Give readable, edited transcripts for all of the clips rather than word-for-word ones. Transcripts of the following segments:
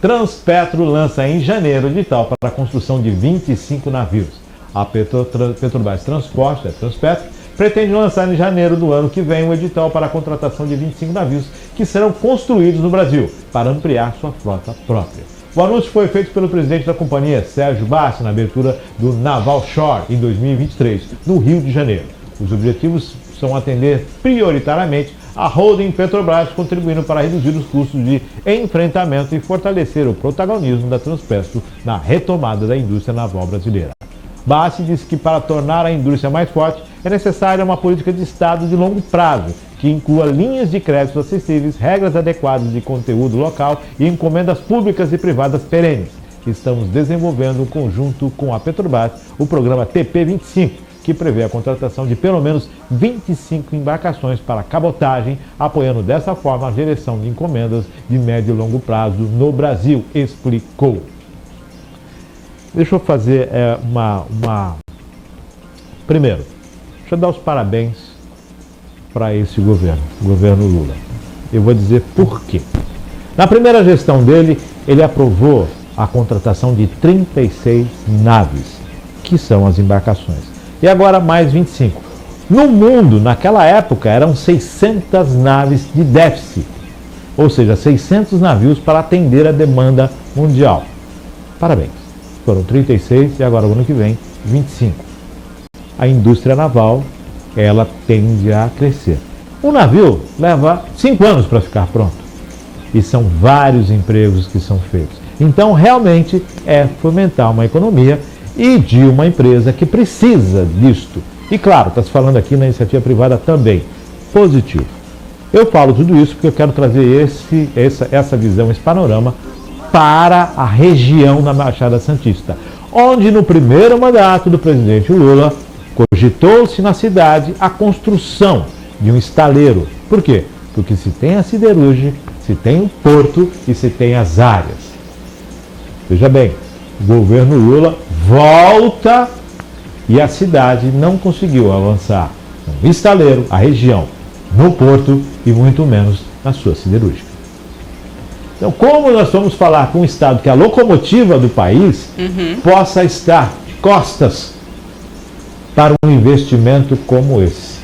Transpetro lança em janeiro edital para a construção de 25 navios. A Petrobras Transporte, a Transpetro, pretende lançar em janeiro do ano que vem um edital para a contratação de 25 navios que serão construídos no Brasil, para ampliar sua frota própria. O anúncio foi feito pelo presidente da companhia, Sérgio Bassi, na abertura do Naval Shore em 2023, no Rio de Janeiro. Os objetivos são atender prioritariamente a holding Petrobras, contribuindo para reduzir os custos de enfrentamento e fortalecer o protagonismo da Transpetro na retomada da indústria naval brasileira. Bassi disse que para tornar a indústria mais forte é necessária uma política de Estado de longo prazo, que inclua linhas de crédito acessíveis, regras adequadas de conteúdo local e encomendas públicas e privadas perenes. Estamos desenvolvendo, conjunto com a Petrobras, o programa TP25, que prevê a contratação de pelo menos 25 embarcações para cabotagem, apoiando dessa forma a direção de encomendas de médio e longo prazo no Brasil, explicou. Deixa eu fazer Primeiro, deixa eu dar os parabéns para esse governo, o governo Lula. Eu vou dizer por quê. Na primeira gestão dele, ele aprovou a contratação de 36 naves, que são as embarcações. E agora mais 25. No mundo, naquela época, eram 600 naves de déficit, ou seja, 600 navios para atender a demanda mundial. Parabéns. Foram 36 e agora, o ano que vem, 25. A indústria naval, ela tende a crescer. Um navio leva 5 anos para ficar pronto. E são vários empregos que são feitos. Então, realmente, é fomentar uma economia e de uma empresa que precisa disto. E claro, está se falando aqui na iniciativa privada também. Positivo. Eu falo tudo isso porque eu quero trazer essa visão, esse panorama para a região da Baixada Santista, onde no primeiro mandato do presidente Lula cogitou-se na cidade a construção de um estaleiro. Por quê? Porque se tem a siderúrgica, se tem o porto e se tem as áreas. Veja bem, o governo Lula volta e a cidade não conseguiu avançar no estaleiro, a região, no porto e muito menos na sua siderúrgica. Então, como nós vamos falar com um Estado que é a locomotiva do país, possa estar de costas para um investimento como esse?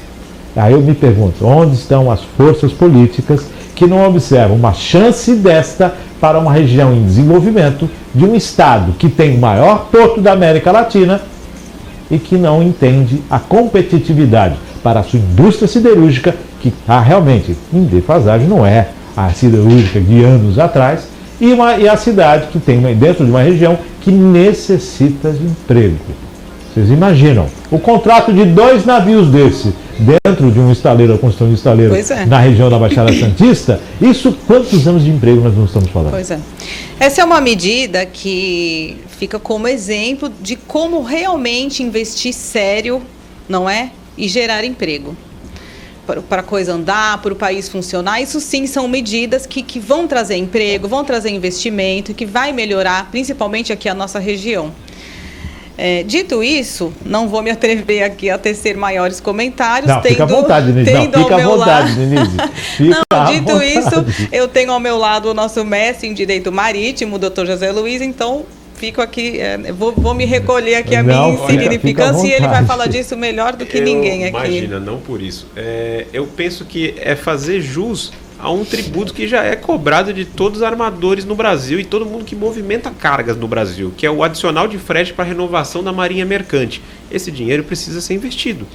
Aí eu me pergunto, onde estão as forças políticas que não observam uma chance desta para uma região em desenvolvimento de um Estado que tem o maior porto da América Latina e que não entende a competitividade para a sua indústria siderúrgica, que está realmente em defasagem, não é a siderúrgica de anos atrás, e a cidade que tem dentro de uma região que necessita de emprego. Vocês imaginam, o contrato de 2 navios desse, dentro de um estaleiro, a construção de um estaleiro na região da Baixada Santista, isso quantos anos de emprego nós não estamos falando? Pois é. Essa é uma medida que fica como exemplo de como realmente investir sério, não é? E gerar emprego. Para a coisa andar, para o país funcionar, isso sim são medidas que vão trazer emprego, vão trazer investimento, que vai melhorar, principalmente aqui a nossa região. Dito isso, não vou me atrever aqui a tecer maiores comentários. Não, fica à vontade, Denise. Dito isso, eu tenho ao meu lado o nosso mestre em Direito Marítimo, o Dr. José Luiz, então fico aqui, vou me recolher aqui a minha insignificância e ele vai falar disso melhor do que ninguém aqui. Imagina, não por isso. Eu penso que é fazer jus a um tributo que já é cobrado de todos os armadores no Brasil e todo mundo que movimenta cargas no Brasil, que é o adicional de frete para a renovação da marinha mercante. Esse dinheiro precisa ser investido.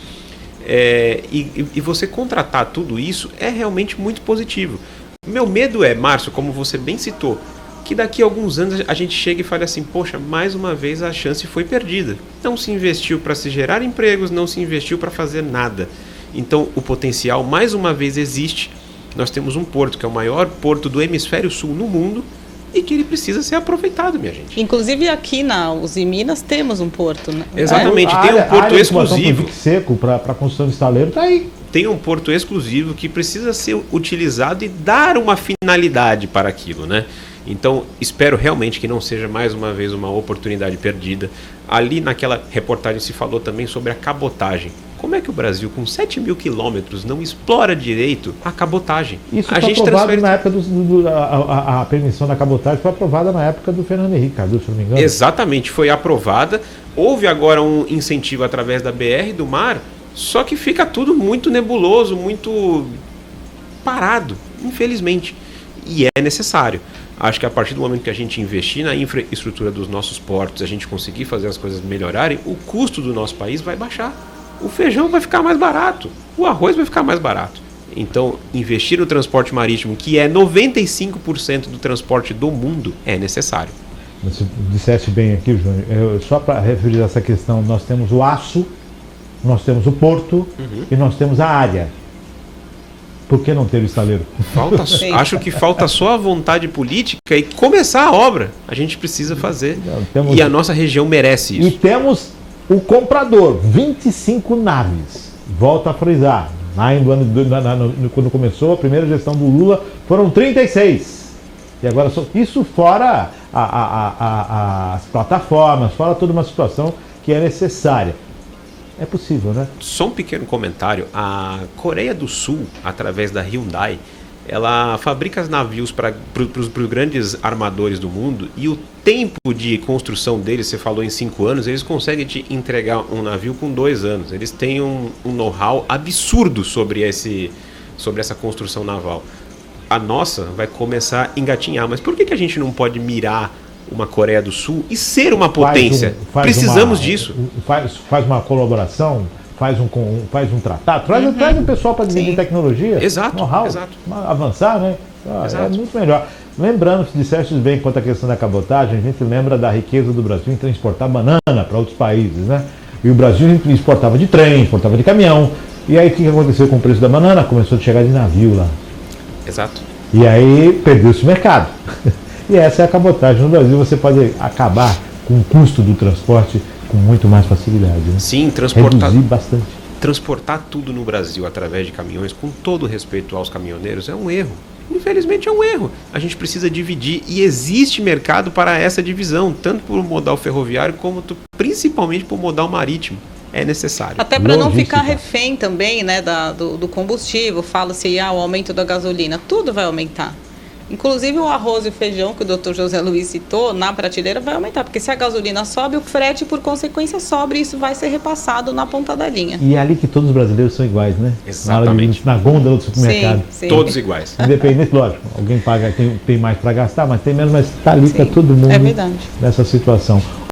E você contratar tudo isso é realmente muito positivo. Meu medo é, Márcio, como você bem citou, que daqui a alguns anos a gente chegue e fale assim, poxa, mais uma vez a chance foi perdida. Não se investiu para se gerar empregos, não se investiu para fazer nada. Então o potencial mais uma vez existe. Nós temos um porto que é o maior porto do hemisfério sul no mundo e que ele precisa ser aproveitado, minha gente. Inclusive aqui na Uzi Minas temos um porto, né? Exatamente, tem um porto exclusivo. Seco para a construção de estaleiro, está aí. Tem um porto exclusivo que precisa ser utilizado e dar uma finalidade para aquilo, né? Então, espero realmente que não seja mais uma vez uma oportunidade perdida. Ali naquela reportagem se falou também sobre a cabotagem. Como é que o Brasil, com 7 mil quilômetros, não explora direito a cabotagem? Isso A foi gente aprovado transfere... na época a permissão da cabotagem foi aprovada na época do Fernando Henrique Cardoso, se não me engano. Exatamente, foi aprovada. Houve agora um incentivo através da BR do mar, só que fica tudo muito nebuloso, muito parado, infelizmente. E é necessário. Acho que a partir do momento que a gente investir na infraestrutura dos nossos portos, a gente conseguir fazer as coisas melhorarem, o custo do nosso país vai baixar. O feijão vai ficar mais barato, o arroz vai ficar mais barato. Então, investir no transporte marítimo, que é 95% do transporte do mundo, é necessário. Você disseste bem aqui, Júnior, só para referir essa questão, nós temos o aço, nós temos o porto e nós temos a área. Por que não ter o estaleiro? Acho que falta só a vontade política e começar a obra. A gente precisa fazer. E a nossa região merece isso. E temos o comprador, 25 naves. Volto a frisar. Quando começou a primeira gestão do Lula, foram 36. E agora, isso fora as plataformas, fora toda uma situação que é necessária. É possível, né? Só um pequeno comentário. A Coreia do Sul, através da Hyundai, ela fabrica navios para os grandes armadores do mundo, e o tempo de construção deles, você falou em 5 anos, eles conseguem te entregar um navio com 2 anos. Eles têm um know-how absurdo sobre essa construção naval. A nossa vai começar a engatinhar. Mas por que a gente não pode mirar uma Coreia do Sul e ser uma potência? Precisamos disso. Faz uma colaboração, faz um tratado, traz um pessoal para dividir tecnologia, exato, know-how, avançar, né? É muito melhor. Lembrando, se disseste bem quanto à questão da cabotagem, a gente lembra da riqueza do Brasil em transportar banana para outros países, né? E o Brasil exportava de trem, exportava de caminhão. E aí o que aconteceu com o preço da banana? Começou a chegar de navio lá. Exato. E aí perdeu-se o mercado. E essa é a cabotagem. No Brasil você pode acabar com o custo do transporte com muito mais facilidade, né? Sim, reduzir bastante. Transportar tudo no Brasil através de caminhões, com todo respeito aos caminhoneiros, é um erro. Infelizmente é um erro. A gente precisa dividir, e existe mercado para essa divisão, tanto por modal ferroviário como principalmente por modal marítimo. É necessário. Até para não ficar refém também, né, do combustível. Fala-se o aumento da gasolina. Tudo vai aumentar. Inclusive o arroz e o feijão, que o Dr. José Luiz citou, na prateleira vai aumentar. Porque se a gasolina sobe, o frete, por consequência, sobe. E isso vai ser repassado na ponta da linha. E é ali que todos os brasileiros são iguais, né? Exatamente. Na gôndola do supermercado. Sim. Todos iguais. Independente, lógico. Alguém paga, tem mais para gastar, mas tem menos, mas está ali para todo mundo nessa situação.